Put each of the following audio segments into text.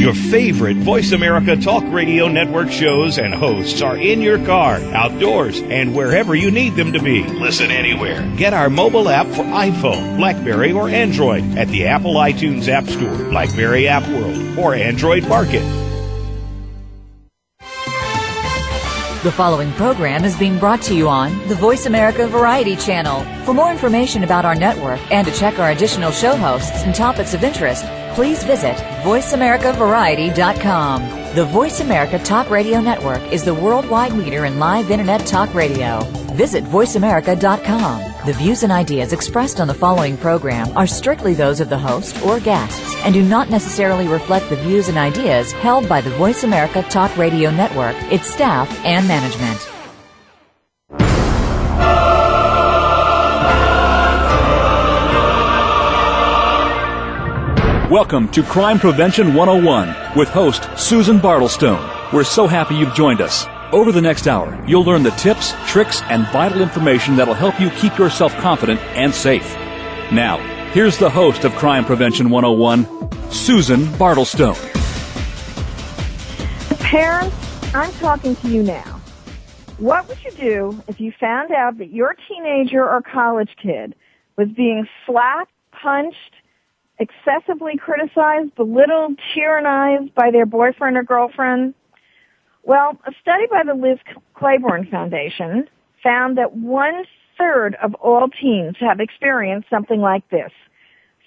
Your favorite Voice America Talk Radio Network shows and hosts are in your car, outdoors, and wherever you need them to be. Listen anywhere. Get our mobile app for iPhone, BlackBerry, or Android at the Apple iTunes App Store, BlackBerry App World, or Android Market. The following program is being brought to you on the Voice America Variety Channel. For more information about our network and to check our additional show hosts and topics of interest, please visit VoiceAmericaVariety.com. The Voice America Talk Radio Network is the worldwide leader in live Internet talk radio. Visit VoiceAmerica.com. The views and ideas expressed on the following program are strictly those of the host or guests and do not necessarily reflect the views and ideas held by the Voice America Talk Radio Network, its staff, and management. Welcome to Crime Prevention 101 with host Susan Bartlestone. We're so happy you've joined us. Over the next hour, you'll learn the tips, tricks, and vital information that'll help you keep yourself confident and safe. Now, here's the host of Crime Prevention 101, Susan Bartlestone. Parents, I'm talking to you now. What would you do if you found out that your teenager or college kid was being slapped, punched, excessively criticized, belittled, tyrannized by their boyfriend or girlfriend? Well, a study by the Liz Claiborne Foundation found that 1/3 of all teens have experienced something like this,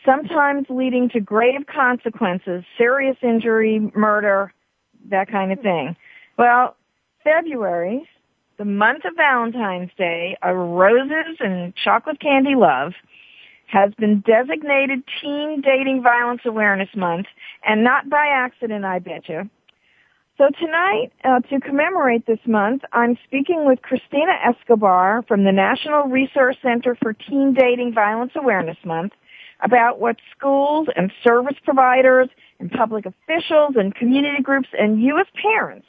sometimes leading to grave consequences, serious injury, murder, that kind of thing. Well, February, the month of Valentine's Day, a roses and chocolate candy love, has been designated Teen Dating Violence Awareness Month, and not by accident, I bet you. So tonight, to commemorate this month, I'm speaking with Christina Escobar from the National Resource Center for Teen Dating Violence Awareness Month about what schools and service providers and public officials and community groups and you as parents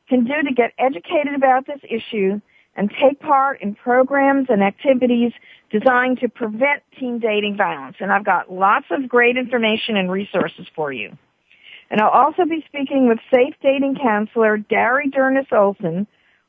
can do to get educated about this issue and take part in programs and activities designed to prevent teen dating violence. And I've got lots of great information and resources for you. And I'll also be speaking with safe dating counselor Dari Dernis Olson,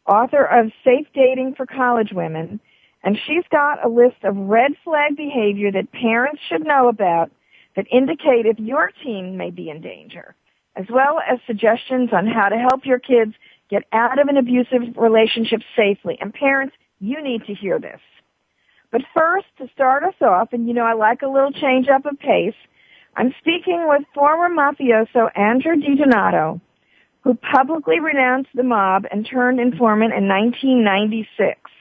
author of Safe Dating for College Women, and she's got a list of red flag behavior that parents should know about that indicate if your teen may be in danger, as well as suggestions on how to help your kids get out of an abusive relationship safely. And parents, you need to hear this. But first, to start us off, and you know I like a little change up of pace, I'm speaking with former mafioso Andrew DiDonato, who publicly renounced the mob and turned informant in 1996.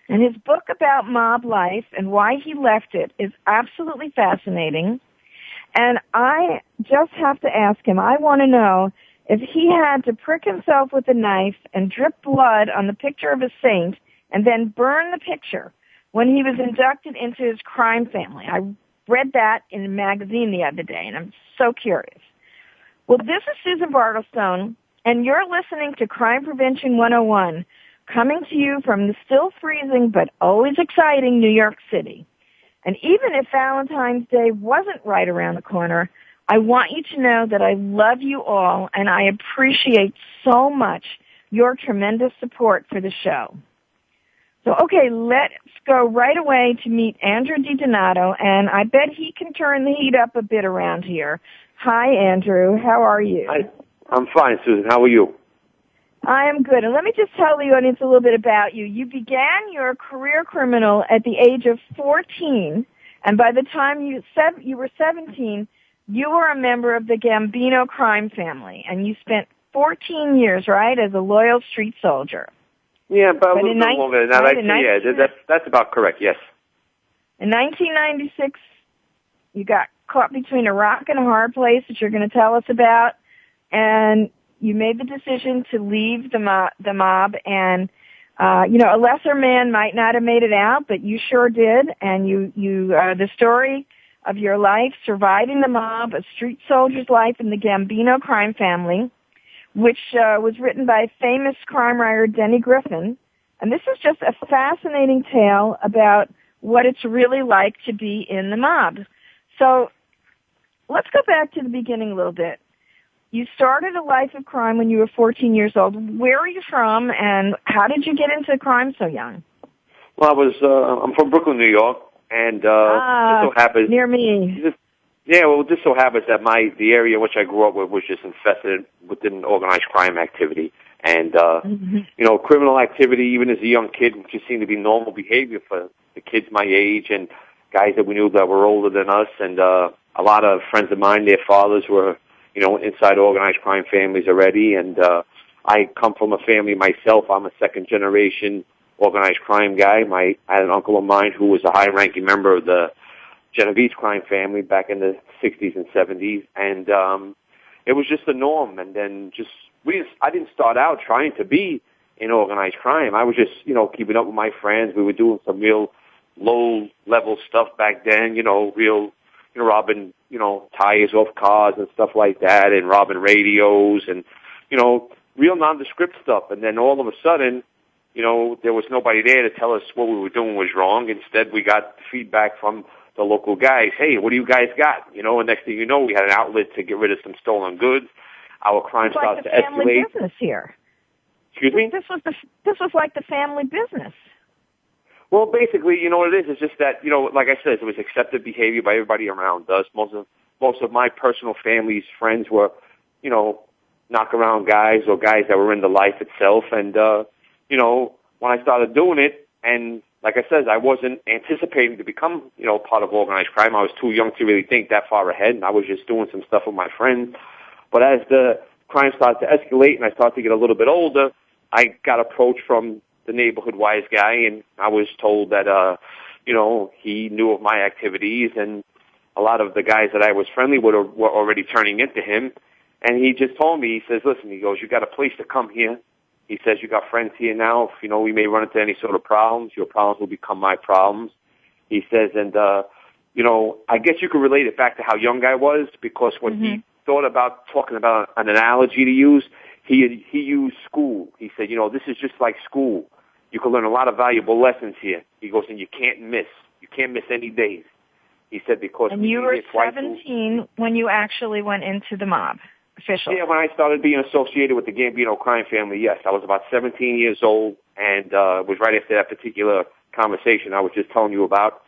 And his book about mob life and why he left it is absolutely fascinating. And I just have to ask him, I want to know if he had to prick himself with a knife and drip blood on the picture of a saint and then burn the picture when he was inducted into his crime family. I read that in a magazine the other day, and I'm so curious. Well, this is Susan Bartlestone, and you're listening to Crime Prevention 101, coming to you from the still freezing but always exciting New York City. And even if Valentine's Day wasn't right around the corner, I want you to know that I love you all, and I appreciate so much your tremendous support for the show. So, okay, let's go right away to meet Andrew DiDonato, and I bet he can turn the heat up a bit around here. Hi, Andrew. How are you? Hi. I'm fine, Susan. How are you? I am good. And let me just tell the audience a little bit about you. You began your career criminal at the age of 14, and by the time you were 17, you were a member of the Gambino crime family, and you spent 14 years, right, as a loyal street soldier. Yeah, but a little bit longer than that. Yeah, that's about correct, yes. In 1996, you got caught between a rock and a hard place that you're going to tell us about, and you made the decision to leave the mob, and a lesser man might not have made it out, but you sure did, and the story of your life, surviving the mob, a street soldier's life in the Gambino crime family, which was written by famous crime writer Denny Griffin. And this is just a fascinating tale about what it's really like to be in the mob. So let's go back to the beginning a little bit. you started a life of crime when you were 14 years old. Where are you from, and how did you get into crime so young? Well, I'm from Brooklyn, New York, and just so happens near me. Just so happens that the area in which I grew up with was just infested with an organized crime activity, and criminal activity, even as a young kid, just seemed to be normal behavior for the kids my age and guys that we knew that were older than us, and a lot of friends of mine, their fathers were, inside organized crime families already, and I come from a family myself. I'm a second-generation organized crime guy. I had an uncle of mine who was a high-ranking member of the Genovese crime family back in the 60s and 70s, and it was just the norm. And then I didn't start out trying to be in organized crime. I was just, keeping up with my friends. We were doing some real low-level stuff back then, robbing, tires off cars and stuff like that, and robbing radios and, real nondescript stuff. And then all of a sudden, there was nobody there to tell us what we were doing was wrong. Instead, we got feedback from the local guys. Hey, what do you guys got? And next thing you know, we had an outlet to get rid of some stolen goods. Our crime starts to escalate. It's like the family business here. Excuse me? This was like the family business. Well, basically, what it is? It's just that, like I said, it was accepted behavior by everybody around us. Most of my personal family's friends were, knock-around guys or guys that were into life itself. And, when I started doing it, and like I said, I wasn't anticipating to become, part of organized crime. I was too young to really think that far ahead, and I was just doing some stuff with my friends. But as the crime started to escalate and I started to get a little bit older, I got approached from the neighborhood wise guy, and I was told that, he knew of my activities, and a lot of the guys that I was friendly with were already turning into him. And he just told me, he says, listen, he goes, you got a place to come here. He says, you got friends here now. If, we may run into any sort of problems, your problems will become my problems. He says, and, I guess you could relate it back to how young I was, because when he thought about talking about an analogy to use, he used school. He said, this is just like school. You can learn a lot of valuable lessons here. He goes, and you can't miss. You can't miss any days. He said, because... And you were 17 when you actually went into the mob, officially. Yeah, when I started being associated with the Gambino crime family, yes. I was about 17 years old, and it was right after that particular conversation I was just telling you about.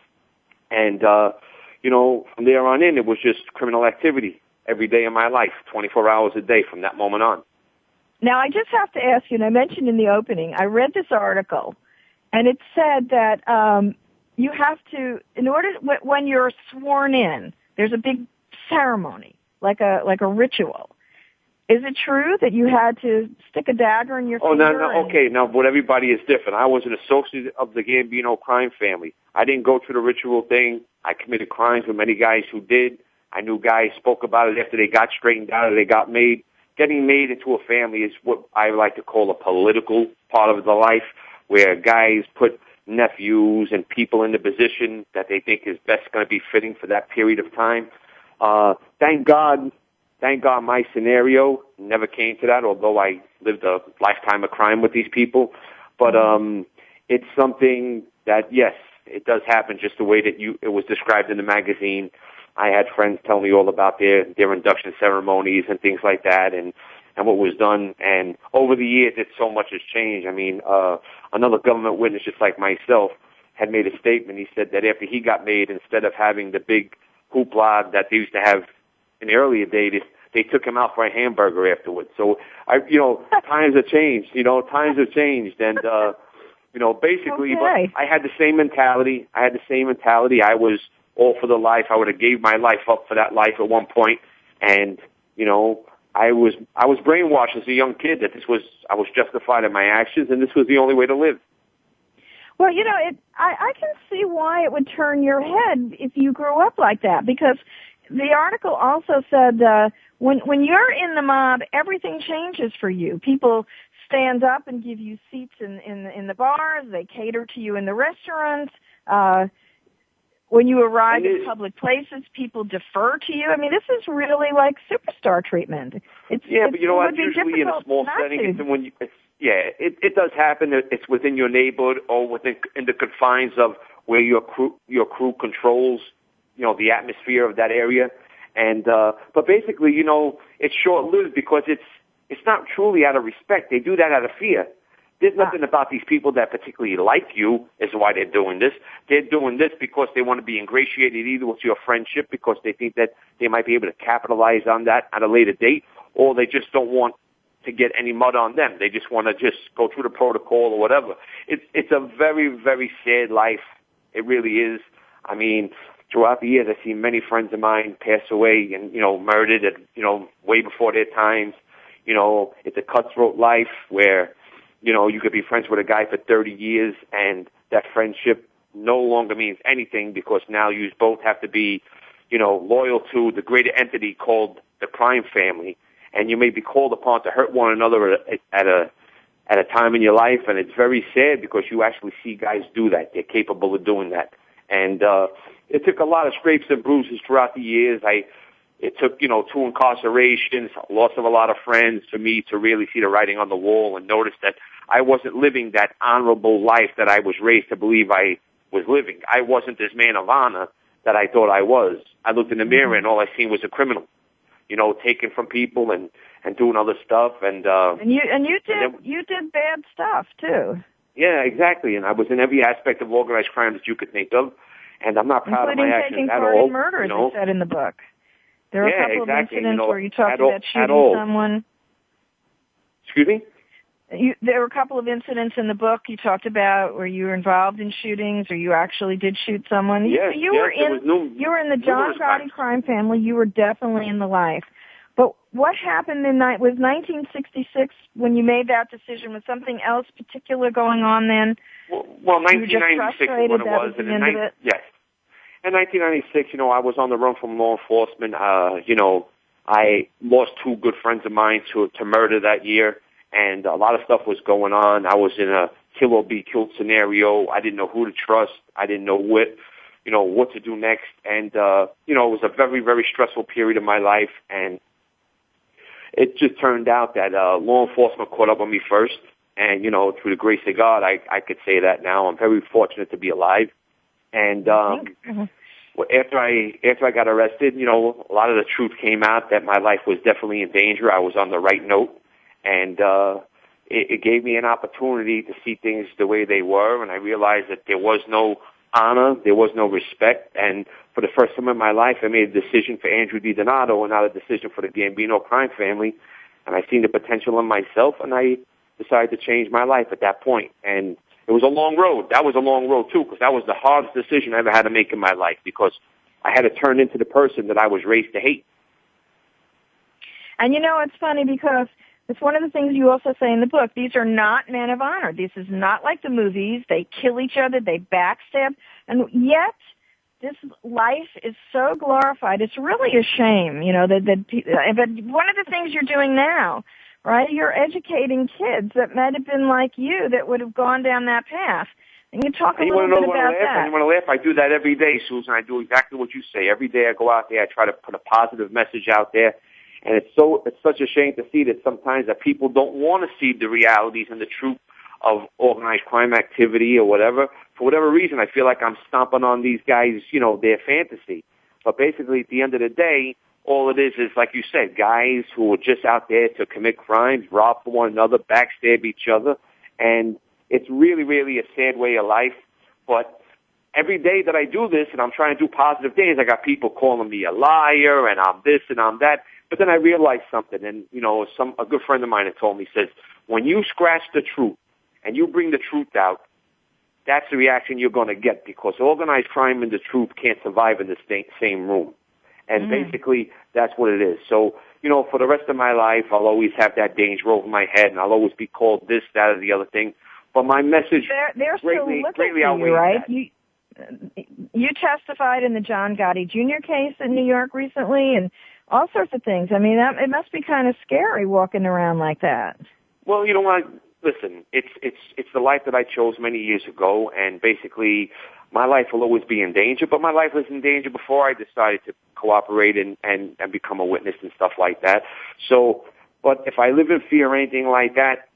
And, from there on in, it was just criminal activity every day of my life, 24 hours a day from that moment on. Now, I just have to ask you, and I mentioned in the opening, I read this article, and it said that you have to, when you're sworn in, there's a big ceremony, like a ritual. Is it true that you had to stick a dagger in your finger? No, okay. Now, but everybody is different. I was an associate of the Gambino crime family. I didn't go through the ritual thing. I committed crimes with many guys who did. I knew guys spoke about it after they got straightened out or they got made. Getting made into a family is what I like to call a political part of the life, where guys put nephews and people in the position that they think is best going to be fitting for that period of time. Thank God my scenario never came to that, although I lived a lifetime of crime with these people. But it's something that, yes, it does happen just the way that it was described in the magazine. I had friends tell me all about their induction ceremonies and things like that, and what was done. And over the years, so much has changed. I mean, another government witness, just like myself, had made a statement. He said that after he got made, instead of having the big hoopla that they used to have in the earlier days, they took him out for a hamburger afterwards. So, times have changed. Times have changed, and basically, okay. But I had the same mentality. I was all for the life. I would have gave my life up for that life at one point, and I was brainwashed as a young kid that I was justified in my actions, and this was the only way to live. Well, I can see why it would turn your head if you grew up like that, because the article also said when you're in the mob, everything changes for you. People stand up and give you seats in the bars. They cater to you in the restaurants. When you arrive in public places, people defer to you. I mean, this is really like superstar treatment. But you know what? Usually in a small setting, it does happen. It's within your neighborhood or in the confines of where your crew controls, the atmosphere of that area. And but basically, you know, it's short-lived because it's not truly out of respect. They do that out of fear. There's nothing about these people that particularly like you is why they're doing this. They're doing this because they want to be ingratiated either with your friendship because they think that they might be able to capitalize on that at a later date, or they just don't want to get any mud on them. They just want to just go through the protocol or whatever. It's a very, very sad life. It really is. I mean, throughout the years, I've seen many friends of mine pass away and, you know, murdered at, you know, way before their times. You know, it's a cutthroat life where, you know, you could be friends with a guy for 30 years and that friendship no longer means anything because now you both have to be, you know, loyal to the greater entity called the crime family. And you may be called upon to hurt one another at a time in your life. And it's very sad because you actually see guys do that. They're capable of doing that. And it took a lot of scrapes and bruises throughout the years. It took, you know, 2 incarcerations, loss of a lot of friends for me to really see the writing on the wall and notice that I wasn't living that honorable life that I was raised to believe I was living. I wasn't this man of honor that I thought I was. I looked in the mirror and all I seen was a criminal, you know, taking from people and doing other stuff. And you did bad stuff too. Yeah, exactly. And I was in every aspect of organized crime that you could think of. And I'm not proud of my actions at all. Including taking part in murder, as you said in the book. There are a couple of incidents where you talked about shooting someone. Excuse me? There were a couple of incidents in the book you talked about where you were involved in shootings or you actually did shoot someone. You were in the John Gotti crime family. You were definitely in the life. But what happened was 1966 when you made that decision? Was something else particular going on then? Well, 1996 is what it was. Yes. In 1996, you know, I was on the run from law enforcement. You know, I lost 2 good friends of mine to murder that year, and a lot of stuff was going on. I was in a kill or be killed scenario. I didn't know who to trust. I didn't know what to do next. And, you know, it was a very, very stressful period of my life, and it just turned out that law enforcement caught up on me first. And, you know, through the grace of God, I could say that now. I'm very fortunate to be alive. And after I got arrested, you know, a lot of the truth came out that my life was definitely in danger. I was on the right note, and it gave me an opportunity to see things the way they were. And I realized that there was no honor, there was no respect. And for the first time in my life, I made a decision for Andrew DiDonato and not a decision for the Gambino crime family. And I seen the potential in myself, and I decided to change my life at that point. And it was a long road. That was a long road, too, because that was the hardest decision I ever had to make in my life because I had to turn into the person that I was raised to hate. And, you know, it's funny because it's one of the things you also say in the book. These are not men of honor. This is not like the movies. They kill each other. They backstab. And yet this life is so glorified. It's really a shame, you know, but one of the things you're doing now, right? You're educating kids that might have been like you that would have gone down that path. And you talk a little bit about that. And you want to laugh? I do that every day, Susan. I do exactly what you say. Every day I go out there, I try to put a positive message out there. And it's such a shame to see that sometimes that people don't want to see the realities and the truth of organized crime activity or whatever. For whatever reason, I feel like I'm stomping on these guys, you know, their fantasy. But basically, at the end of the day, all it is, like you said, guys who are just out there to commit crimes, rob one another, backstab each other. And it's really, really a sad way of life. But every day that I do this and I'm trying to do positive things, I got people calling me a liar and I'm this and I'm that. But then I realized something, and, you know, a good friend of mine had told me, says, when you scratch the truth and you bring the truth out, that's the reaction you're going to get because organized crime and the truth can't survive in the same room. And basically, that's what it is. So, you know, for the rest of my life, I'll always have that danger over my head, and I'll always be called this, that, or the other thing. But my message they're greatly you, outweighs right? that. You testified in the John Gotti Jr. case in New York recently, and all sorts of things. I mean, it must be kind of scary walking around like that. Well, you know what? Listen, it's the life that I chose many years ago, and basically, my life will always be in danger. But my life was in danger before I decided to cooperate and become a witness and stuff like that. So, but if I live in fear or anything like that,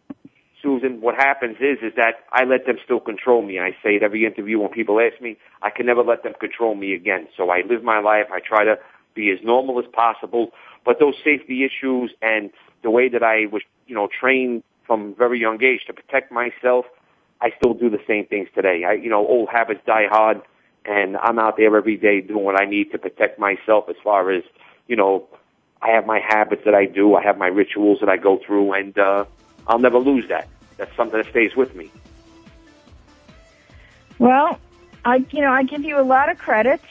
Susan, what happens is that I let them still control me. I say at every interview when people ask me, I can never let them control me again. So I live my life. I try to be as normal as possible. But those safety issues and the way that I was, trained from a very young age to protect myself, I still do the same things today. Old habits die hard, and I'm out there every day doing what I need to protect myself as far as, I have my habits that I do. I have my rituals that I go through, and I'll never lose that. That's something that stays with me. Well, I give you a lot of credit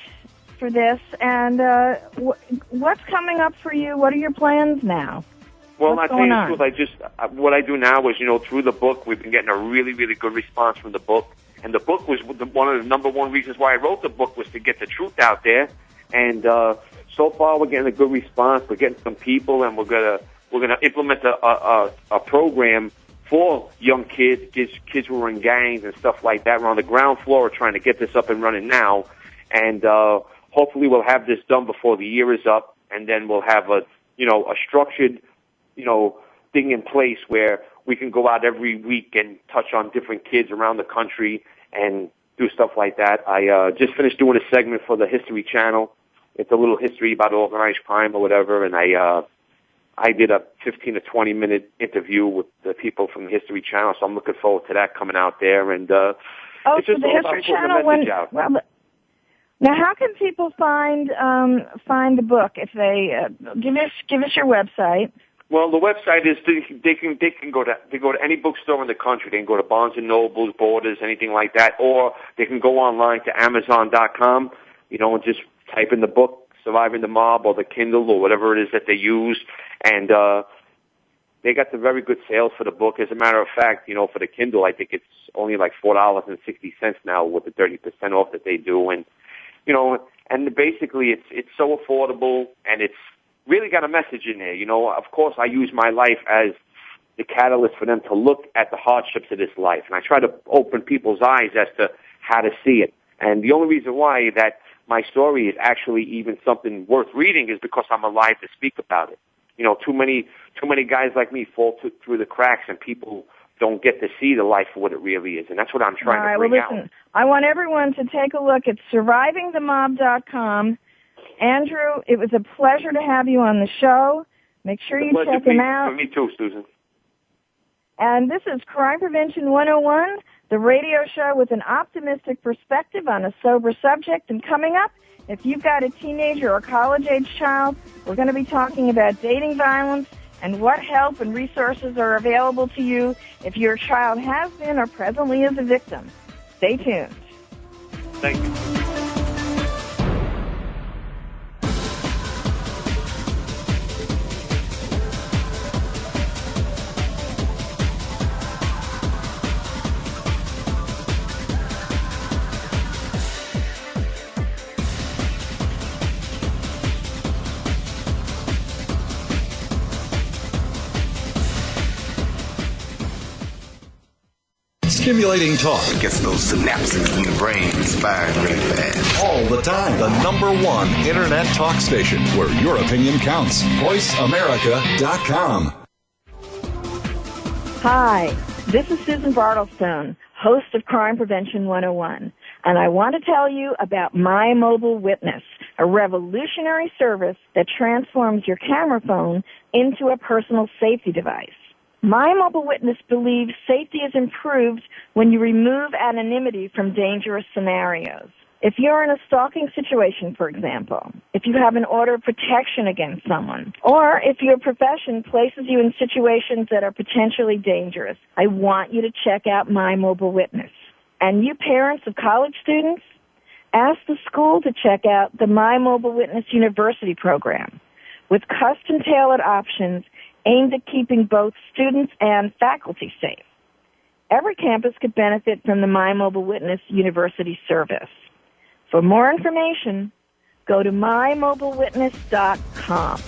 for this. And what's coming up for you? What are your plans now? Well, I tell you the truth, what I do now is, through the book, we've been getting a really, really good response from the book. And the book was one of the number one reasons why I wrote the book, was to get the truth out there. And so far, we're getting a good response. We're getting some people, and we're gonna implement a program for young kids who are in gangs and stuff like that. We're on the ground floor. We're trying to get this up and running now, and hopefully we'll have this done before the year is up, and then we'll have a structured thing in place where we can go out every week and touch on different kids around the country and do stuff like that. I just finished doing a segment for the History Channel. It's a little history about organized crime or whatever, and I did a 15 to 20 minute interview with the people from the History Channel, so I'm looking forward to that coming out there. And it's just the History Channel. Now, how can people find the book? If they give us your website. Well, the website is they can go to any bookstore in the country. They can go to Barnes and Noble, Borders, anything like that, or they can go online to Amazon.com. And just type in the book, Surviving the Mob, or the Kindle, or whatever it is that they use, and they got the very good sales for the book. As a matter of fact, for the Kindle, I think it's only like $4.60 now with the 30% off that they do, and and basically it's so affordable, and it's really got a message in there. Of course, I use my life as the catalyst for them to look at the hardships of this life, and I try to open people's eyes as to how to see it. And the only reason why that my story is actually even something worth reading is because I'm alive to speak about it. Too many guys like me fall through the cracks, and people don't get to see the life for what it really is, and that's what I'm trying to bring out. I want everyone to take a look at survivingthemob.com. Andrew, it was a pleasure to have you on the show. Make sure you check him out. For me too, Susan. And this is Crime Prevention 101, the radio show with an optimistic perspective on a sober subject. And coming up, if you've got a teenager or college-age child, we're going to be talking about dating violence and what help and resources are available to you if your child has been or presently is a victim. Stay tuned. Thank you. Stimulating talk. It gets those synapses in the brain firing really fast. All the time. The number one internet talk station where your opinion counts. VoiceAmerica.com. Hi, this is Susan Bartlestone, host of Crime Prevention 101, and I want to tell you about My Mobile Witness, a revolutionary service that transforms your camera phone into a personal safety device. My Mobile Witness believes safety is improved when you remove anonymity from dangerous scenarios. If you're in a stalking situation, for example, if you have an order of protection against someone, or if your profession places you in situations that are potentially dangerous, I want you to check out My Mobile Witness. And you parents of college students, ask the school to check out the My Mobile Witness University program with custom-tailored options aimed at keeping both students and faculty safe. Every campus could benefit from the My Mobile Witness University service. For more information, go to mymobilewitness.com.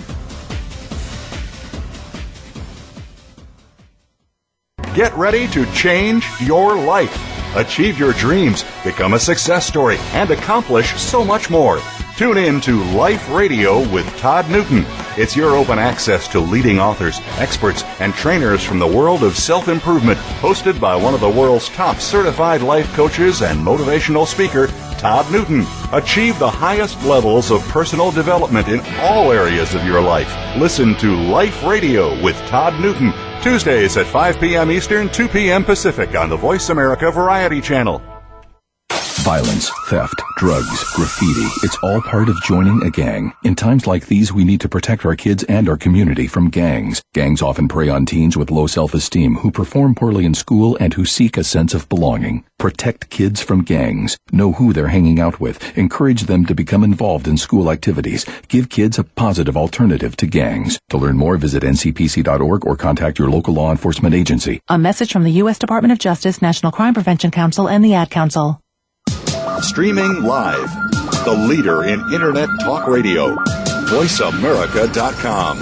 Get ready to change your life. Achieve your dreams, become a success story, and accomplish so much more. Tune in to Life Radio with Todd Newton. It's your open access to leading authors, experts, and trainers from the world of self-improvement, hosted by one of the world's top certified life coaches and motivational speaker, Todd Newton. Achieve the highest levels of personal development in all areas of your life. Listen to Life Radio with Todd Newton, Tuesdays at 5 p.m. Eastern, 2 p.m. Pacific on the Voice America Variety Channel. Violence, theft, drugs, graffiti, it's all part of joining a gang. In times like these, we need to protect our kids and our community from gangs. Gangs often prey on teens with low self-esteem who perform poorly in school and who seek a sense of belonging. Protect kids from gangs. Know who they're hanging out with. Encourage them to become involved in school activities. Give kids a positive alternative to gangs. To learn more, visit ncpc.org or contact your local law enforcement agency. A message from the U.S. Department of Justice, National Crime Prevention Council, and the Ad Council. Streaming live, the leader in Internet talk radio, voiceamerica.com.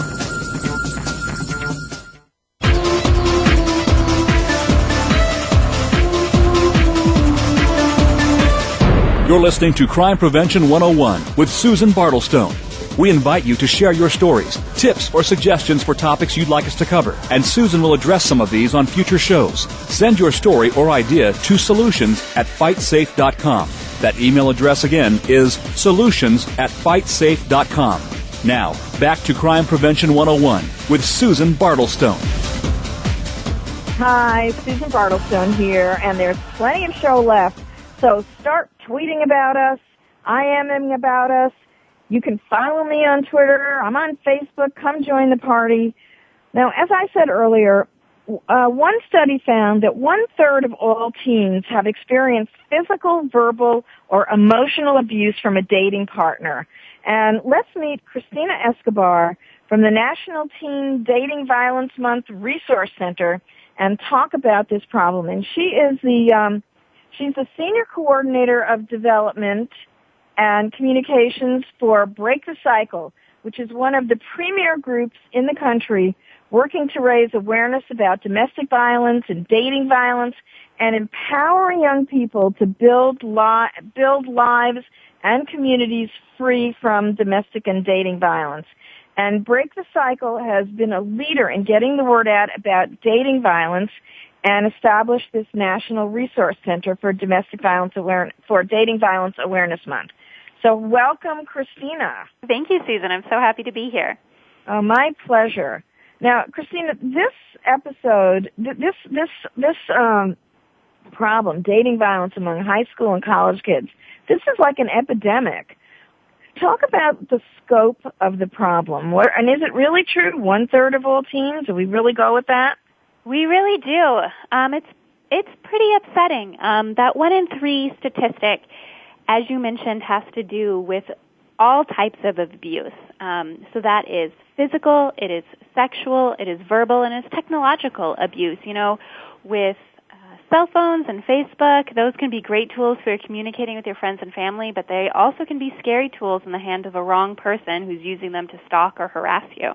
You're listening to Crime Prevention 101 with Susan Bartlestone. We invite you to share your stories, tips, or suggestions for topics you'd like us to cover, and Susan will address some of these on future shows. Send your story or idea to solutions@fightsafe.com. That email address again is solutions@fightsafe.com. Now, back to Crime Prevention 101 with Susan Bartlestone. Hi, Susan Bartlestone here, and there's plenty of show left. So start tweeting about us, IMing about us. You can follow me on Twitter. I'm on Facebook. Come join the party. Now, as I said earlier, one study found that 1/3 of all teens have experienced physical, verbal, or emotional abuse from a dating partner. And let's meet Christina Escobar from the National Teen Dating Violence Month Resource Center and talk about this problem. And she is she's the Senior Coordinator of Development and Communications for Break the Cycle, which is one of the premier groups in the country working to raise awareness about domestic violence and dating violence and empower young people to build lives and communities free from domestic and dating violence. And Break the Cycle has been a leader in getting the word out about dating violence and established this National Resource Center for Domestic Violence for Dating Violence Awareness Month. So welcome, Christina. Thank you, Susan. I'm so happy to be here. Oh, my pleasure. Now, Christina, this episode, this problem, dating violence among high school and college kids, this is like an epidemic. Talk about the scope of the problem. And is it really true, 1/3 of all teens? Do we really go with that? We really do. It's pretty upsetting. That 1 in 3 statistic, as you mentioned, has to do with all types of abuse. So that is physical, it is sexual, it is verbal, and it's technological abuse. You know, with cell phones and Facebook, those can be great tools for communicating with your friends and family, but they also can be scary tools in the hand of a wrong person who's using them to stalk or harass you.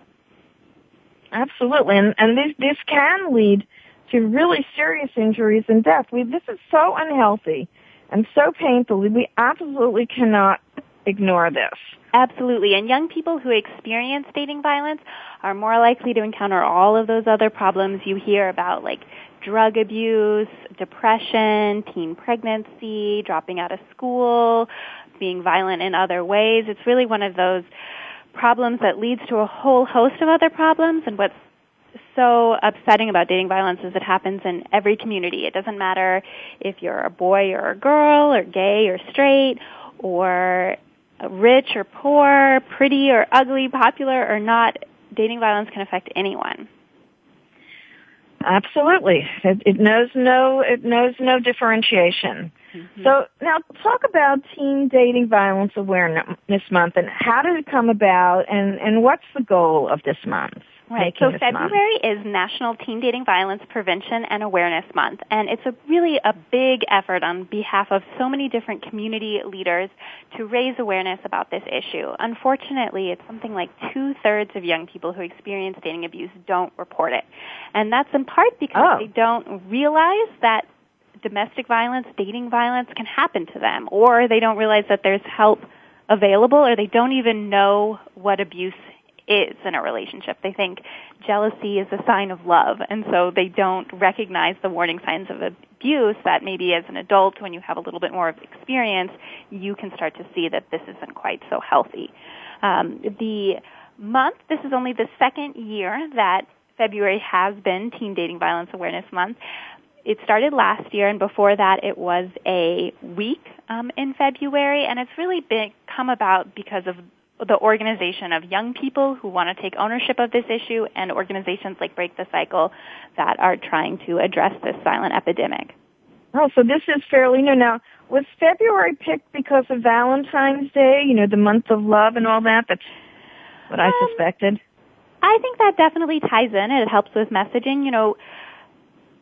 Absolutely, and this can lead to really serious injuries and death. This is so unhealthy and so painful. We absolutely cannot ignore this. Absolutely, and young people who experience dating violence are more likely to encounter all of those other problems you hear about, like drug abuse, depression, teen pregnancy, dropping out of school, being violent in other ways. It's really one of those problems that leads to a whole host of other problems, and what's so upsetting about dating violence is it happens in every community. It doesn't matter if you're a boy or a girl, or gay or straight, or rich or poor, pretty or ugly, popular or not. Dating violence can affect anyone. Absolutely. It knows no differentiation. Mm-hmm. So now talk about Teen Dating Violence Awareness Month and how did it come about and what's the goal of this month? Right. So February is National Teen Dating Violence Prevention and Awareness Month, and it's really a big effort on behalf of so many different community leaders to raise awareness about this issue. Unfortunately, it's something like 2/3 of young people who experience dating abuse don't report it, and that's in part because they don't realize that domestic violence, dating violence can happen to them, or they don't realize that there's help available, or they don't even know what abuse is in a relationship. They think jealousy is a sign of love, and so they don't recognize the warning signs of abuse that maybe as an adult, when you have a little bit more of experience, you can start to see that this isn't quite so healthy. This is only the second year that February has been Teen Dating Violence Awareness Month. It started last year, and before that it was a week in February, and it's really come about because of the organization of young people who want to take ownership of this issue and organizations like Break the Cycle that are trying to address this silent epidemic. Oh, so this is fairly new. Now, was February picked because of Valentine's Day, the month of love and all that? That's what I suspected. I think that definitely ties in. It helps with messaging.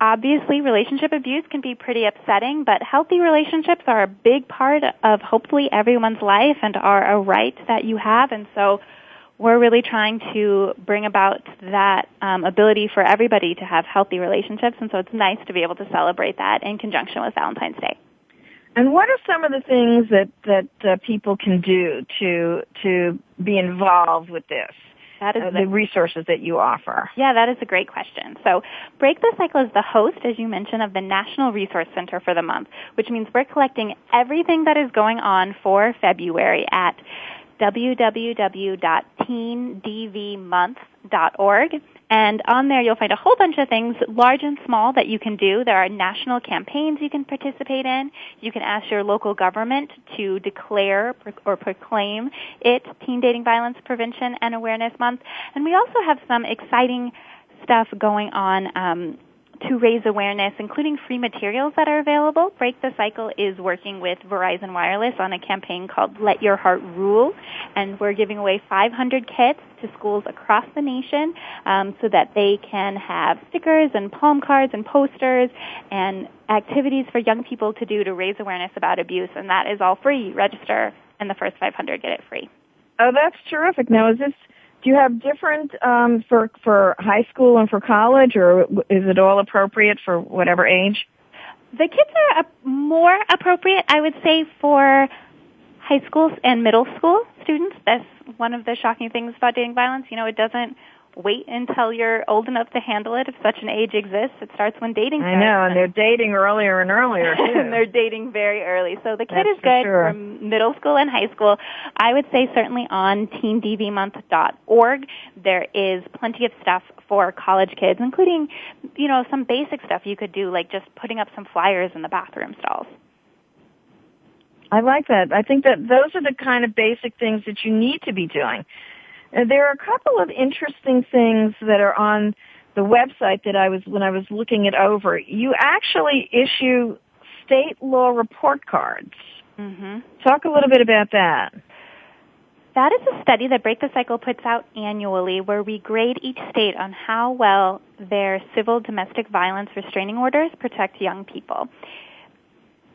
Obviously, relationship abuse can be pretty upsetting, but healthy relationships are a big part of hopefully everyone's life and are a right that you have. And so we're really trying to bring about that ability for everybody to have healthy relationships. And so it's nice to be able to celebrate that in conjunction with Valentine's Day. And what are some of the things that people can do to be involved with this? That is the resources that you offer. Yeah, that is a great question. So Break the Cycle is the host, as you mentioned, of the National Resource Center for the month, which means we're collecting everything that is going on for February at www.teendvmonth.org. And on there you'll find a whole bunch of things, large and small, that you can do. There are national campaigns you can participate in. You can ask your local government to declare or proclaim it Teen Dating Violence Prevention and Awareness Month. And we also have some exciting stuff going on to raise awareness, including free materials that are available. Break the Cycle is working with Verizon Wireless on a campaign called Let Your Heart Rule, and we're giving away 500 kits to schools across the nation so that they can have stickers and palm cards and posters and activities for young people to do to raise awareness about abuse, and that is all free. Register, and the first 500 get it free. Oh, that's terrific. Now, do you have different for high school and for college, or is it all appropriate for whatever age? The kits are more appropriate, I would say, for high school and middle school students. That's one of the shocking things about dating violence. It doesn't wait until you're old enough to handle it. If such an age exists, it starts when dating starts. I know, and they're dating earlier and earlier, too. And they're dating very early. So the kit is good for middle school and high school. I would say certainly on teendvmonth.org, there is plenty of stuff for college kids, including, some basic stuff you could do, like just putting up some flyers in the bathroom stalls. I like that. I think that those are the kind of basic things that you need to be doing. There are a couple of interesting things that are on the website that when I was looking it over. You actually issue state law report cards. Mm-hmm. Talk a little bit about that. That is a study that Break the Cycle puts out annually, where we grade each state on how well their civil domestic violence restraining orders protect young people.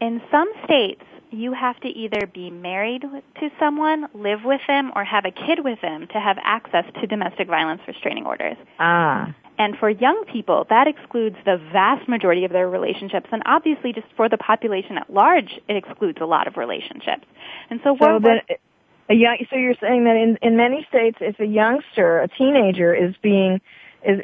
In some states, you have to either be married to someone, live with them, or have a kid with them to have access to domestic violence restraining orders. And for young people, that excludes the vast majority of their relationships. And obviously, just for the population at large, it excludes a lot of relationships. And so you're saying that in many states, if a youngster, a teenager, is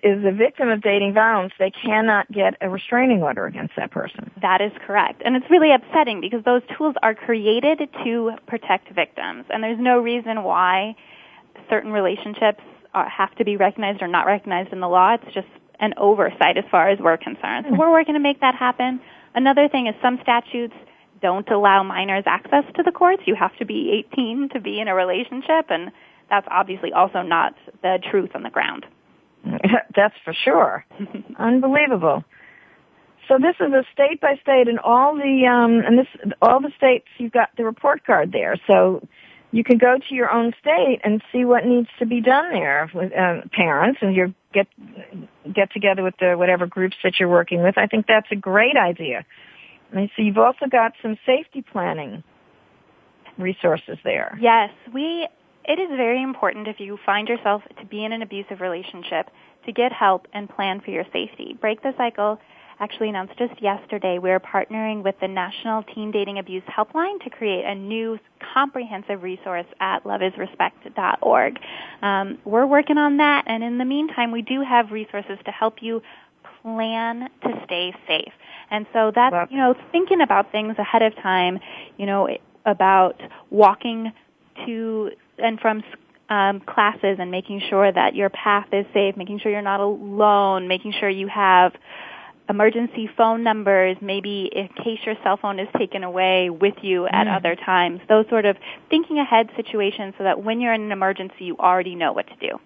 a victim of dating violence, they cannot get a restraining order against that person. That is correct. And it's really upsetting because those tools are created to protect victims. And there's no reason why certain relationships have to be recognized or not recognized in the law. It's just an oversight as far as we're concerned. So we're working to make that happen. Another thing is some statutes don't allow minors access to the courts. You have to be 18 to be in a relationship, and that's obviously also not the truth on the ground. That's for sure. Unbelievable. So this is a state by state, and all the states, you've got the report card there. So you can go to your own state and see what needs to be done there with parents, and you get together with the whatever groups that you're working with. I think that's a great idea. And so you've also got some safety planning resources there. Yes, it is very important if you find yourself to be in an abusive relationship to get help and plan for your safety. Break the Cycle actually announced just yesterday, we're partnering with the National Teen Dating Abuse Helpline to create a new comprehensive resource at loveisrespect.org. We're working on that, and in the meantime, we do have resources to help you plan to stay safe. And so that's, thinking about things ahead of time, about walking to and from classes and making sure that your path is safe, making sure you're not alone, making sure you have emergency phone numbers, maybe in case your cell phone is taken away with you at other times, those sort of thinking ahead situations so that when you're in an emergency, you already know what to do.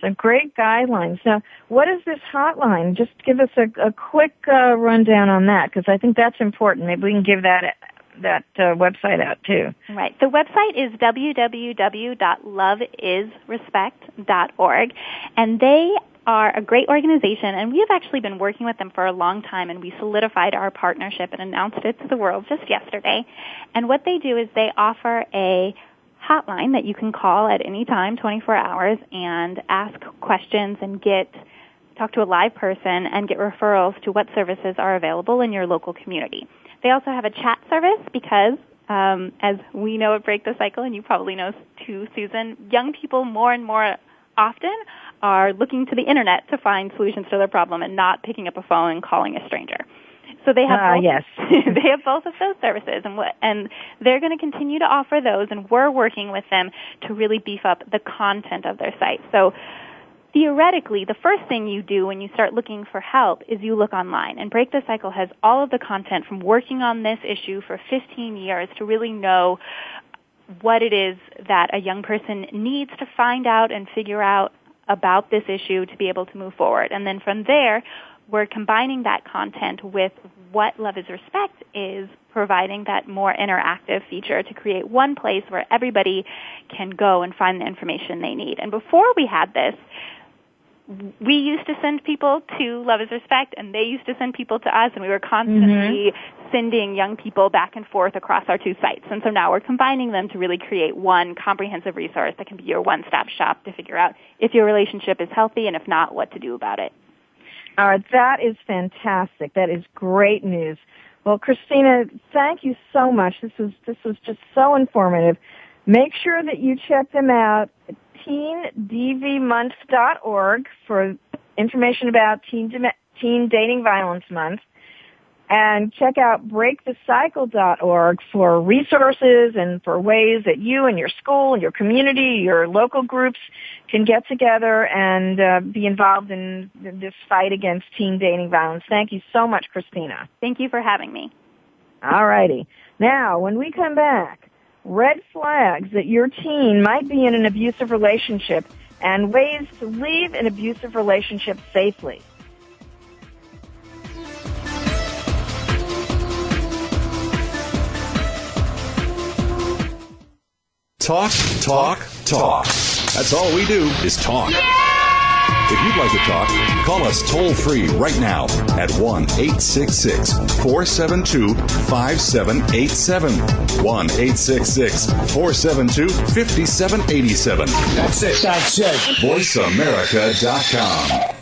So great guidelines. Now, what is this hotline? Just give us a quick rundown on that, because I think that's important. Maybe we can give that website out too. Right. The website is www.loveisrespect.org, and they are a great organization, and we have actually been working with them for a long time, and we solidified our partnership and announced it to the world just yesterday. And what they do is they offer a hotline that you can call at any time, 24 hours, and ask questions and talk to a live person and get referrals to what services are available in your local community. They also have a chat service because, as we know at Break the Cycle, and you probably know too, Susan, young people more and more often are looking to the Internet to find solutions to their problem and not picking up a phone and calling a stranger. So they have they have both of those services, and they're going to continue to offer those, and we're working with them to really beef up the content of their site. So theoretically, the first thing you do when you start looking for help is you look online. And Break the Cycle has all of the content from working on this issue for 15 years to really know what it is that a young person needs to find out and figure out about this issue to be able to move forward. And then from there, we're combining that content with what Love is Respect is providing, that more interactive feature to create one place where everybody can go and find the information they need. And before we had this, we used to send people to Love is Respect, and they used to send people to us, and we were constantly sending young people back and forth across our two sites. And so now we're combining them to really create one comprehensive resource that can be your one-stop shop to figure out if your relationship is healthy, and if not, what to do about it. All right, that is fantastic. That is great news. Well, Christina, thank you so much. This was just so informative. Make sure that you check them out at teendvmonth.org for information about Teen Dating Violence Month. And check out breakthecycle.org for resources and for ways that you and your school and your community, your local groups can get together and be involved in this fight against teen dating violence. Thank you so much, Christina. Thank you for having me. All righty. Now, when we come back, red flags that your teen might be in an abusive relationship and ways to leave an abusive relationship safely. Talk, talk, talk. That's all we do is talk. If you'd like to talk, call us toll-free right now at 1-866-472-5787. 1-866-472-5787. That's it. VoiceAmerica.com.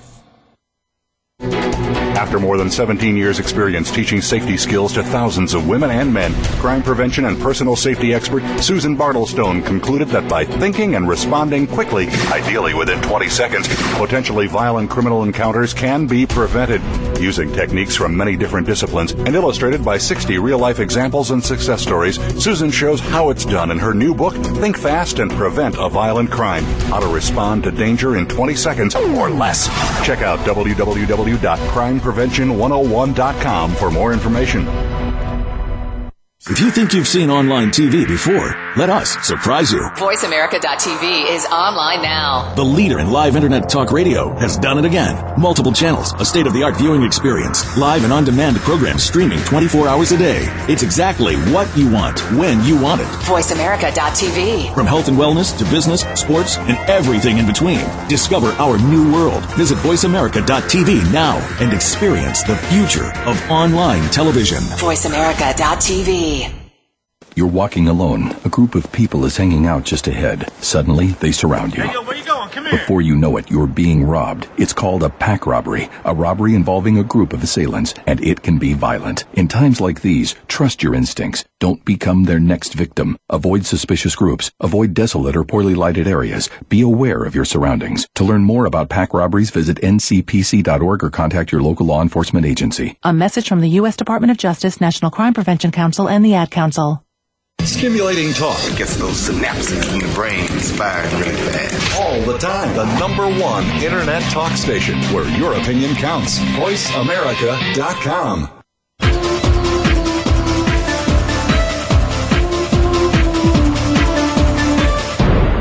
After more than 17 years' experience teaching safety skills to thousands of women and men, crime prevention and personal safety expert Susan Bartlestone concluded that by thinking and responding quickly, ideally within 20 seconds, potentially violent criminal encounters can be prevented. Using techniques from many different disciplines and illustrated by 60 real-life examples and success stories, Susan shows how it's done in her new book, Think Fast and Prevent a Violent Crime: How to Respond to Danger in 20 Seconds or Less. Check out www.crimeprevention101.com for more information. If you think you've seen online TV before, let us surprise you. VoiceAmerica.tv is online now. The leader in live Internet talk radio has done it again. Multiple channels, a state-of-the-art viewing experience, live and on-demand programs streaming 24 hours a day. It's exactly what you want, when you want it. VoiceAmerica.tv. From health and wellness to business, sports, and everything in between. Discover our new world. Visit VoiceAmerica.tv now and experience the future of online television. VoiceAmerica.tv. You're walking alone. A group of people is hanging out just ahead. Suddenly, they surround you. Hey, yo, where you going? Before you know it, you're being robbed. It's called a pack robbery, a robbery involving a group of assailants, and it can be violent. In times like these, trust your instincts. Don't become their next victim. Avoid suspicious groups. Avoid desolate or poorly lighted areas. Be aware of your surroundings. To learn more about pack robberies, visit ncpc.org or contact your local law enforcement agency. A message from the U.S. Department of Justice, National Crime Prevention Council, and the Ad Council. Stimulating talk. It gets those synapses in the brain firing really fast. All the time. The #1 Internet talk station where your opinion counts. VoiceAmerica.com.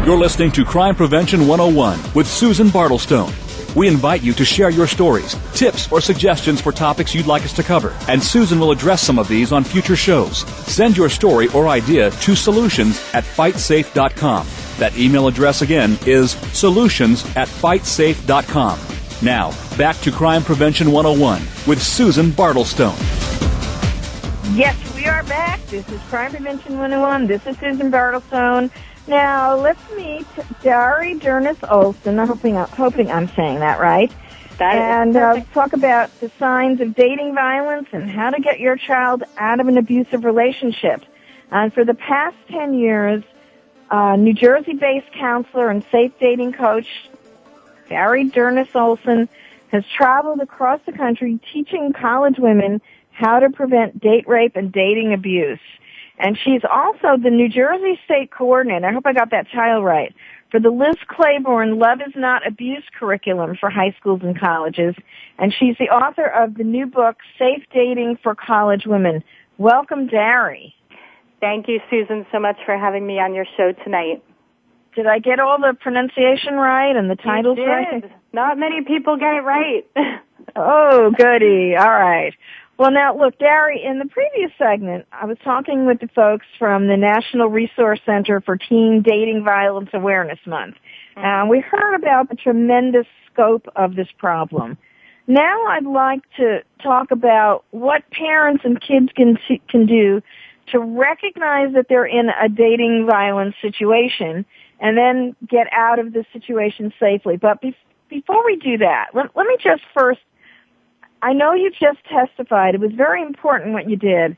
You're listening to Crime Prevention 101 with Susan Bartlestone. We invite you to share your stories, tips, or suggestions for topics you'd like us to cover, and Susan will address some of these on future shows. Send your story or idea to solutions@fightsafe.com. That email address again is solutions@fightsafe.com. Now, back to Crime Prevention 101 with Susan Bartlestone. Yes, we are back. This is Crime Prevention 101. This is Susan Bartlestone. Now, let's meet Dari Dernis-Olson. I'm hoping I'm saying that right. And talk about the signs of dating violence and how to get your child out of an abusive relationship. And for the past 10 years, New Jersey-based counselor and safe dating coach Dari Dernis-Olson has traveled across the country teaching college women how to prevent date rape and dating abuse. And she's also the New Jersey State Coordinator, I hope I got that title right, for the Liz Claiborne Love is Not Abuse curriculum for high schools and colleges. And she's the author of the new book, Safe Dating for College Women. Welcome, Dari. Thank you, Susan, so much for having me on your show tonight. Did I get all the pronunciation right and the titles right? Not many people get it right. Oh, goody. All right. Well, now, look, Dari, in the previous segment, I was talking with the folks from the National Resource Center for Teen Dating Violence Awareness Month. We heard about the tremendous scope of this problem. Now I'd like to talk about what parents and kids can do to recognize that they're in a dating violence situation and then get out of the situation safely. But before we do that, let me just first, I know you just testified. It was very important what you did.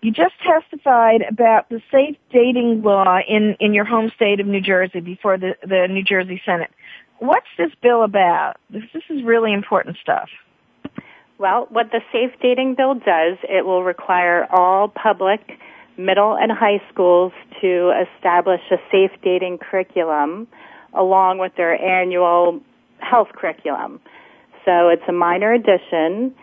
You just testified about the safe dating law in your home state of New Jersey before the New Jersey Senate. What's this bill about? This is really important stuff. Well, what the safe dating bill does, it will require all public middle and high schools to establish a safe dating curriculum along with their annual health curriculum. So it's a minor addition,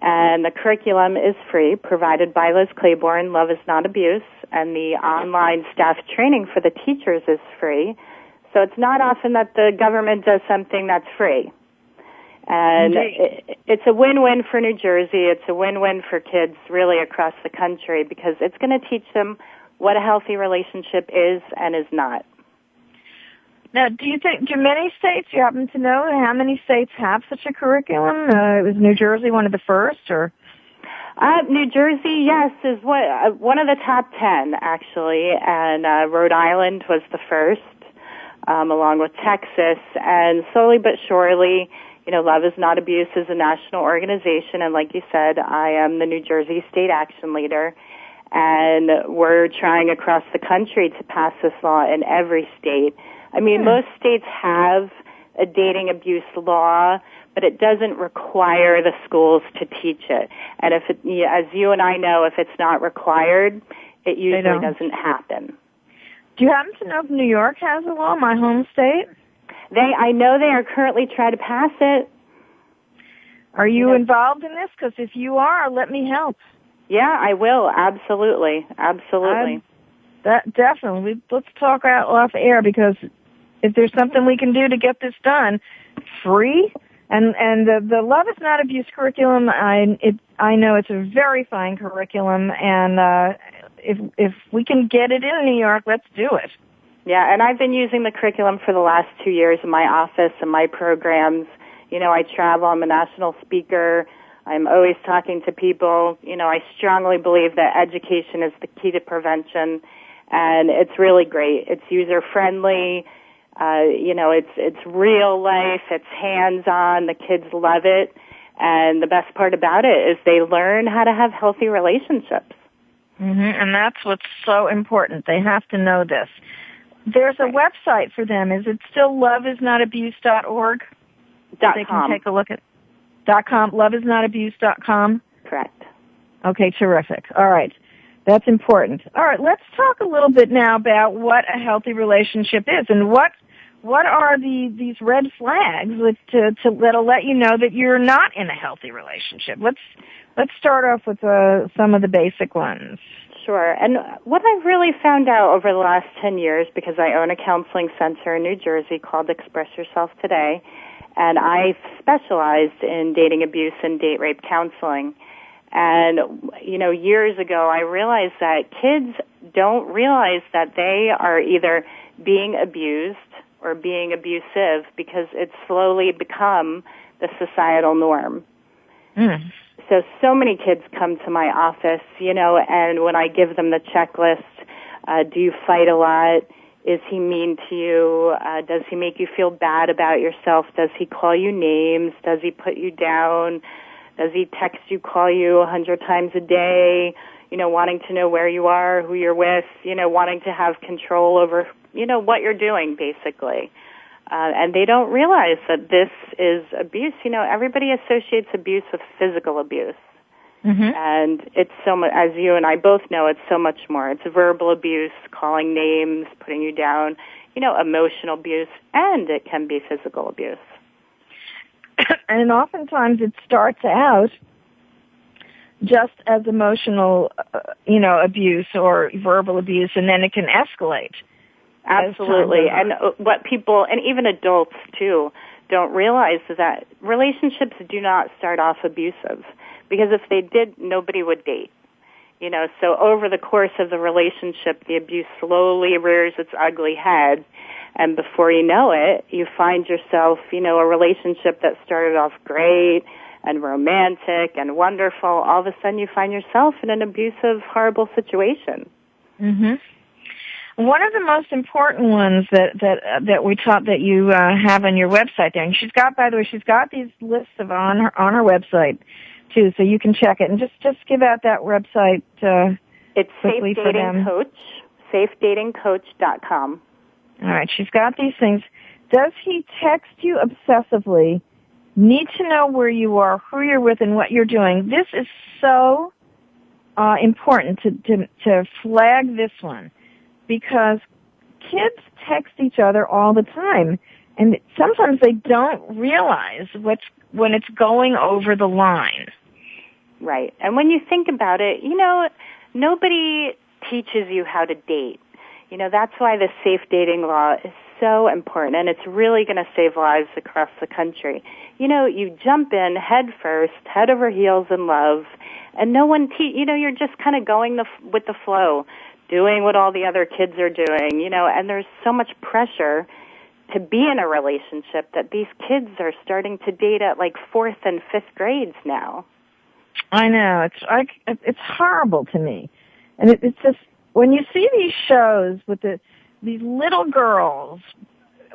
and the curriculum is free, provided by Liz Claiborne, Love is Not Abuse, and the online staff training for the teachers is free. So it's not often that the government does something that's free. And it's a win-win for New Jersey. It's a win-win for kids really across the country because it's going to teach them what a healthy relationship is and is not. Now, do many states, you happen to know how many states have such a curriculum? Was New Jersey one of the first, or? New Jersey, yes, is one of the top 10, actually, and Rhode Island was the first, along with Texas, and slowly but surely, Love is Not Abuse is a national organization, and like you said, I am the New Jersey State Action Leader, and we're trying across the country to pass this law in every state. I mean, most states have a dating abuse law, but it doesn't require the schools to teach it. And as you and I know, if it's not required, it usually doesn't happen. Do you happen to know if New York has a law, my home state? I know they are currently trying to pass it. Are you involved in this? Because if you are, let me help. Yeah, I will. Absolutely. Absolutely. Definitely. Let's talk out off air, because if there's something we can do to get this done, free, and the Love is Not Abuse curriculum, I know it's a very fine curriculum, and if we can get it in New York, let's do it. Yeah, and I've been using the curriculum for the last 2 years in my office and my programs. I travel. I'm a national speaker. I'm always talking to people. I strongly believe that education is the key to prevention, and it's really great. It's user-friendly. It's real life, it's hands-on, the kids love it, and the best part about it is they learn how to have healthy relationships. And that's what's so important. They have to know this. There's a website for them. Is it still loveisnotabuse.org? They can take a look at .com. Loveisnotabuse.com? Correct. Okay, terrific. All right. That's important. All right, let's talk a little bit now about what a healthy relationship is and what are these red flags that'll let you know that you're not in a healthy relationship. Let's start off with some of the basic ones. Sure. And what I've really found out over the last 10 years, because I own a counseling center in New Jersey called Express Yourself Today, and I specialized in dating abuse and date rape counseling. And, years ago I realized that kids don't realize that they are either being abused or being abusive because it's slowly become the societal norm. So many kids come to my office, and when I give them the checklist, do you fight a lot? Is he mean to you? Does he make you feel bad about yourself? Does he call you names? Does he put you down? Does he text you, call you 100 times a day, wanting to know where you are, who you're with, wanting to have control over, what you're doing, basically. And they don't realize that this is abuse. Everybody associates abuse with physical abuse. And it's so much, as you and I both know, it's so much more. It's verbal abuse, calling names, putting you down, emotional abuse, and it can be physical abuse. And oftentimes it starts out just as emotional, abuse or verbal abuse, and then it can escalate. Absolutely. And what people, and even adults too, don't realize is that relationships do not start off abusive. Because if they did, nobody would date. So over the course of the relationship, the abuse slowly rears its ugly head. And before you know it, you find yourself, a relationship that started off great and romantic and wonderful. All of a sudden you find yourself in an abusive, horrible situation. One of the most important ones that we taught that you have on your website there, and she's got these lists on her website too, so you can check it. And just give out that website it's quickly for them. SafeDatingCoach.com. All right, she's got these things. Does he text you obsessively? Need to know where you are, who you're with, and what you're doing. This is so important to flag this one, because kids text each other all the time, and sometimes they don't realize when it's going over the line. Right. And when you think about it, nobody teaches you how to date. That's why the safe dating law is so important, and it's really going to save lives across the country. You jump in head first, head over heels in love, and no one you're just kind of going with the flow, doing what all the other kids are doing, and there's so much pressure to be in a relationship that these kids are starting to date at like 4th and 5th grades now. I know. It's horrible to me. And it's just, when you see these shows with these little girls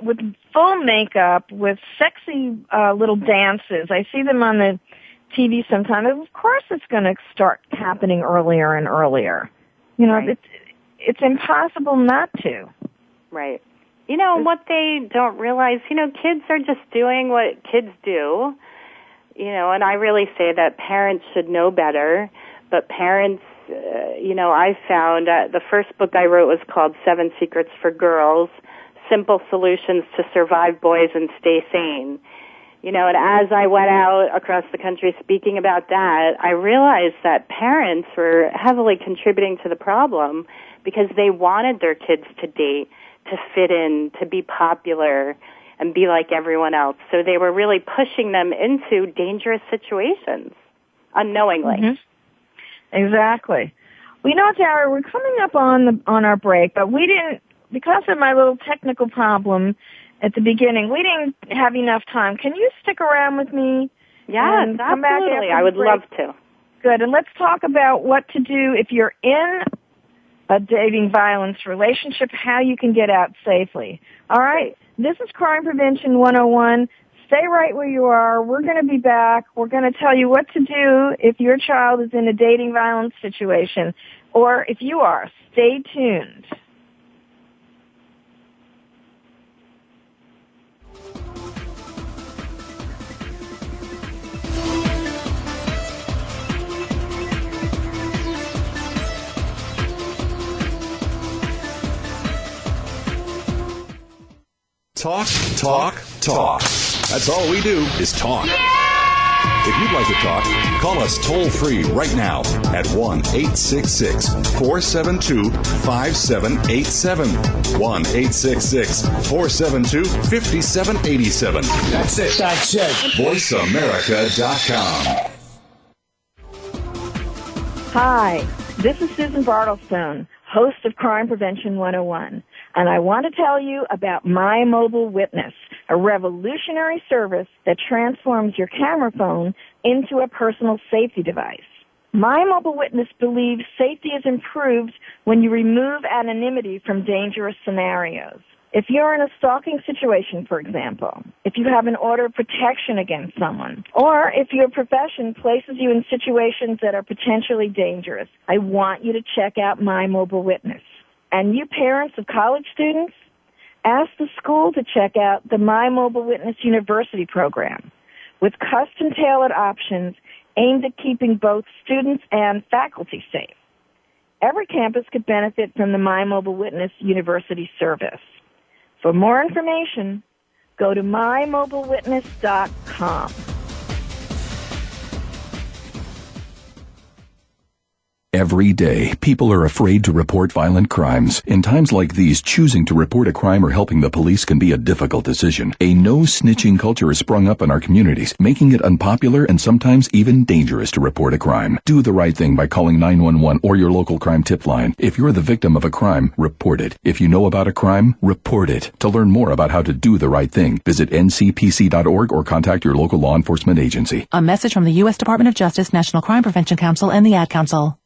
with full makeup, with sexy little dances, I see them on the TV sometimes. Of course it's going to start happening earlier and earlier. Right. It's impossible not to. Right. What they don't realize, kids are just doing what kids do, and I really say that parents should know better, but parents, I found the first book I wrote was called 7 Secrets for Girls, Simple Solutions to Survive Boys and Stay Sane. And as I went out across the country speaking about that, I realized that parents were heavily contributing to the problem because they wanted their kids to date, to fit in, to be popular, and be like everyone else. So they were really pushing them into dangerous situations, unknowingly. Exactly. Well, Tara, we're coming up on our break, but we didn't, because of my little technical problem at the beginning, we didn't have enough time. Can you stick around with me? Yes, come back absolutely. after I would the break? love to. Good. And let's talk about what to do if you're in a dating violence relationship, how you can get out safely. All right, this is Crime Prevention 101. Stay right where you are. We're going to be back. We're going to tell you what to do if your child is in a dating violence situation, or if you are. Stay tuned. Talk, talk, talk. That's all we do is talk. If you'd like to talk, call us toll-free right now at 1-866-472-5787. 1-866-472-5787. That's it. That's it. VoiceAmerica.com. Hi, this is Susan Bartlestone, host of Crime Prevention 101. And I want to tell you about My Mobile Witness, a revolutionary service that transforms your camera phone into a personal safety device. My Mobile Witness believes safety is improved when you remove anonymity from dangerous scenarios. If you're in a stalking situation, for example, if you have an order of protection against someone, or if your profession places you in situations that are potentially dangerous, I want you to check out My Mobile Witness. And you parents of college students, ask the school to check out the My Mobile Witness University program with custom-tailored options aimed at keeping both students and faculty safe. Every campus could benefit from the My Mobile Witness University service. For more information, go to mymobilewitness.com. Every day, people are afraid to report violent crimes. In times like these, choosing to report a crime or helping the police can be a difficult decision. A no-snitching culture has sprung up in our communities, making it unpopular and sometimes even dangerous to report a crime. Do the right thing by calling 911 or your local crime tip line. If you're the victim of a crime, report it. If you know about a crime, report it. To learn more about how to do the right thing, visit ncpc.org or contact your local law enforcement agency. A message from the U.S. Department of Justice, National Crime Prevention Council, and the Ad Council.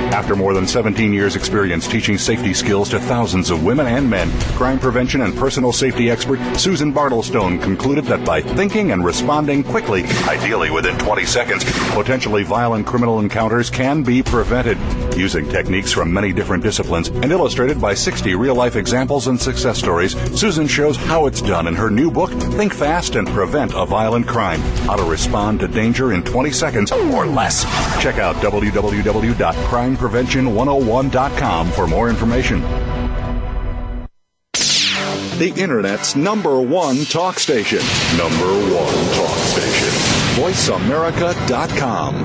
After more than 17 years' experience teaching safety skills to thousands of women and men, crime prevention and personal safety expert Susan Bartlestone concluded that by thinking and responding quickly, ideally within 20 seconds, potentially violent criminal encounters can be prevented. Using techniques from many different disciplines and illustrated by 60 real-life examples and success stories, Susan shows how it's done in her new book, Think Fast and Prevent a Violent Crime: How to Respond to Danger in 20 Seconds or Less. Check out www.crimeprevention101.com for more information. The Internet's #1 talk station. #1 talk station. VoiceAmerica.com.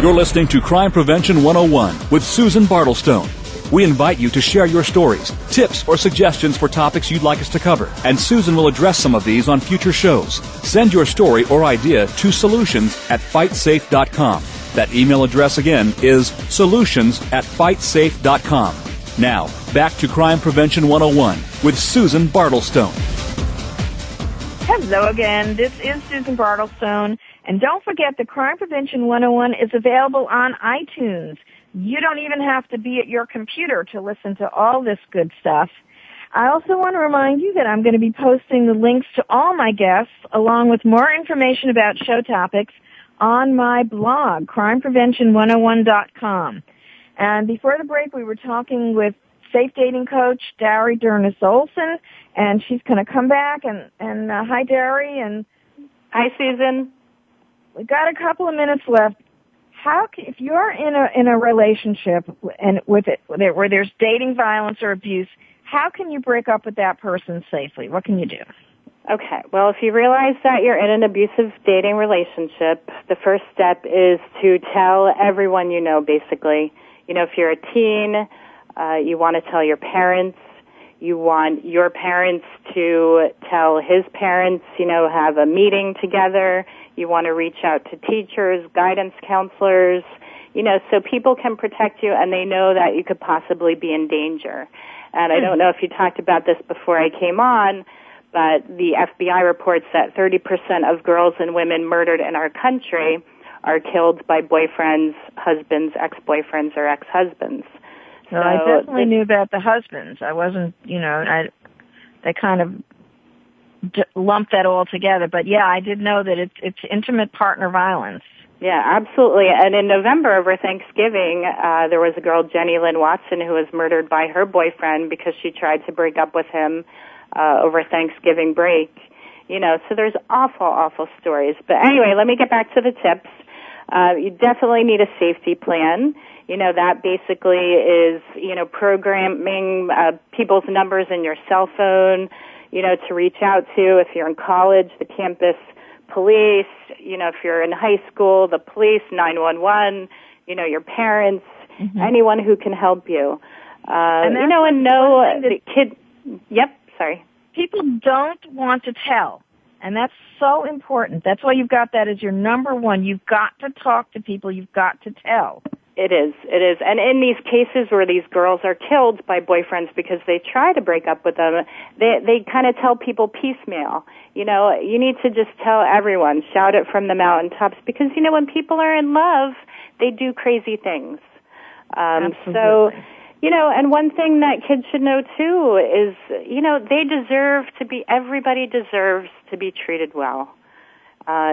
You're listening to Crime Prevention 101 with Susan Bartlestone. We invite you to share your stories, tips, or suggestions for topics you'd like us to cover, and Susan will address some of these on future shows. Send your story or idea to solutions@fightsafe.com. That email address again is solutions@fightsafe.com. Now, back to Crime Prevention 101 with Susan Bartlestone. Hello again. This is Susan Bartlestone. And don't forget that Crime Prevention 101 is available on iTunes. You don't even have to be at your computer to listen to all this good stuff. I also want to remind you that I'm going to be posting the links to all my guests, along with more information about show topics, on my blog, crimeprevention101.com. And before the break, we were talking with safe dating coach Dari Dernis-Olson, and she's going to come back. And hi, Dari. And hi, Susan. We got a couple of minutes left. If you're in a relationship and with it where there's dating violence or abuse, how can you break up with that person safely? What can you do? Okay. Well, if you realize that you're in an abusive dating relationship, the first step is to tell everyone you know, basically. You know, if you're a teen, you want to tell your parents. You want your parents to tell his parents, have a meeting together. You want to reach out to teachers, guidance counselors, so people can protect you and they know that you could possibly be in danger. And I don't know if you talked about this before I came on, but the FBI reports that 30% of girls and women murdered in our country are killed by boyfriends, husbands, ex-boyfriends, or ex-husbands. So I definitely knew about the husbands. I wasn't, they kind of lumped that all together. But yeah, I did know that it's intimate partner violence. Yeah, absolutely. And in November, over Thanksgiving, there was a girl, Jenny Lynn Watson, who was murdered by her boyfriend because she tried to break up with him over Thanksgiving break. So there's awful, awful stories. But anyway, let me get back to the tips. You definitely need a safety plan. That basically is, programming people's numbers in your cell phone, to reach out to. If you're in college, the campus police, if you're in high school, the police, 911, your parents, anyone who can help you. The kid, sorry. People don't want to tell. And that's so important. That's why you've got that as your number one. You've got to talk to people. You've got to tell. It is. And in these cases where these girls are killed by boyfriends because they try to break up with them, they kind of tell people piecemeal. You need to just tell everyone, shout it from the mountaintops, because, when people are in love, they do crazy things. Absolutely. And one thing that kids should know too is, everybody deserves to be treated well.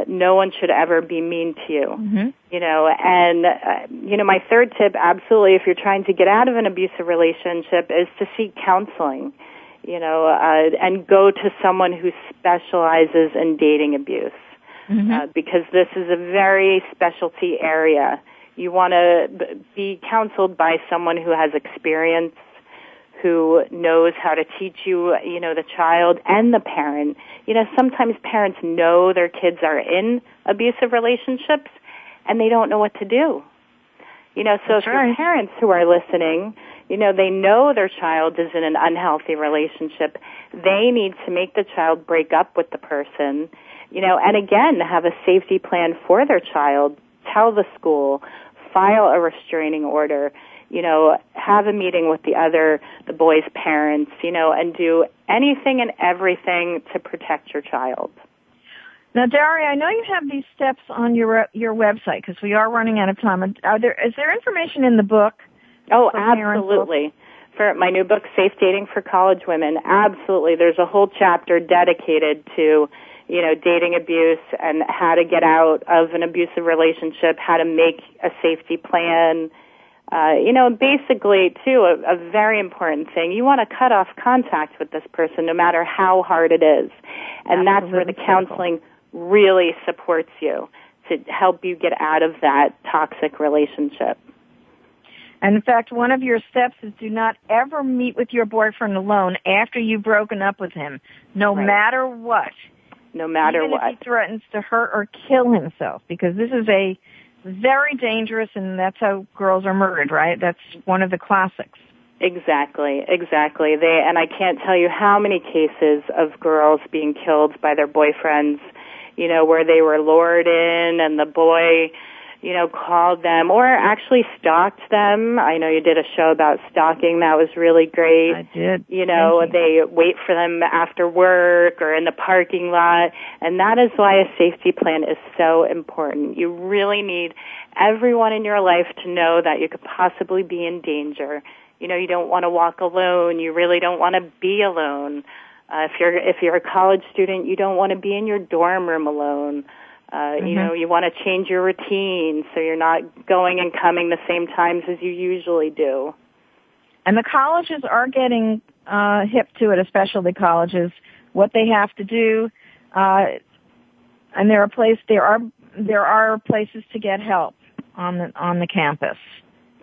No one should ever be mean to you. My third tip, absolutely, if you're trying to get out of an abusive relationship, is to seek counseling, and go to someone who specializes in dating abuse, because this is a very specialty area. You want to be counseled by someone who has experience, who knows how to teach you, the child and the parent. Sometimes parents know their kids are in abusive relationships and they don't know what to do. So if your parents who are listening, they know their child is in an unhealthy relationship, they need to make the child break up with the person, and again, have a safety plan for their child, tell the school, file a restraining order, have a meeting with the boy's parents, and do anything and everything to protect your child. Now, Daria, I know you have these steps on your website because we are running out of time. Is there information in the book? Oh, absolutely. For my new book, Safe Dating for College Women, absolutely. There's a whole chapter dedicated to dating abuse and how to get out of an abusive relationship, how to make a safety plan. Basically, too, a very important thing, you want to cut off contact with this person no matter how hard it is. And that's where the counseling really supports you to help you get out of that toxic relationship. And in fact, one of your steps is do not ever meet with your boyfriend alone after you've broken up with him, no matter what. No matter Even what. if he threatens to hurt or kill himself, because this is a very dangerous, and that's how girls are murdered, right? That's one of the classics. Exactly. And I can't tell you how many cases of girls being killed by their boyfriends, where they were lured in and the boy, called them or actually stalked them. I know you did a show about stalking. That was really great. I did. They wait for them after work or in the parking lot. And that is why a safety plan is so important. You really need everyone in your life to know that you could possibly be in danger. You don't want to walk alone. You really don't want to be alone. If you're a college student, you don't want to be in your dorm room alone. You want to change your routine so you're not going and coming the same times as you usually do. And the colleges are getting hip to it, especially colleges, what they have to do. And there are places to get help on the campus.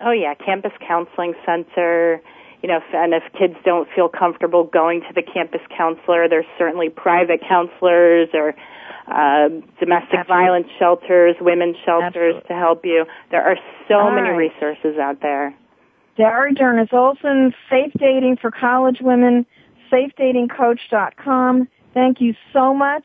Oh yeah, campus counseling center. And if kids don't feel comfortable going to the campus counselor, there's certainly private counselors or domestic violence shelters, women's shelters to help you. There are so many resources out there. Daria Dernis Olson, Safe Dating for College Women, safedatingcoach.com. Thank you so much.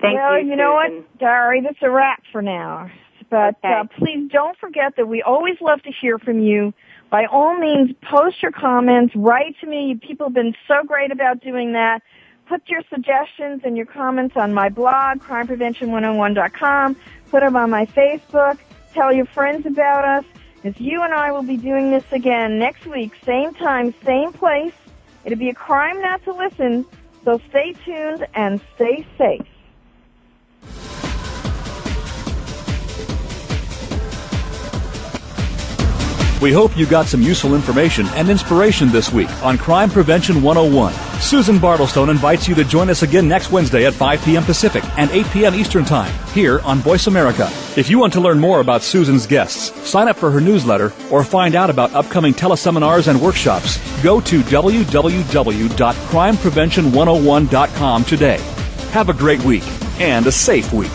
Thank you. You know what, Daria, that's a wrap for now. But please don't forget that we always love to hear from you. By all means, post your comments, write to me. People have been so great about doing that. Put your suggestions and your comments on my blog, crimeprevention101.com. Put them on my Facebook. Tell your friends about us. As you and I will be doing this again next week, same time, same place. It'll be a crime not to listen, so stay tuned and stay safe. We hope you got some useful information and inspiration this week on Crime Prevention 101. Susan Bartlestone invites you to join us again next Wednesday at 5 p.m. Pacific and 8 p.m. Eastern Time here on Voice America. If you want to learn more about Susan's guests, sign up for her newsletter, or find out about upcoming teleseminars and workshops, go to www.crimeprevention101.com today. Have a great week and a safe week.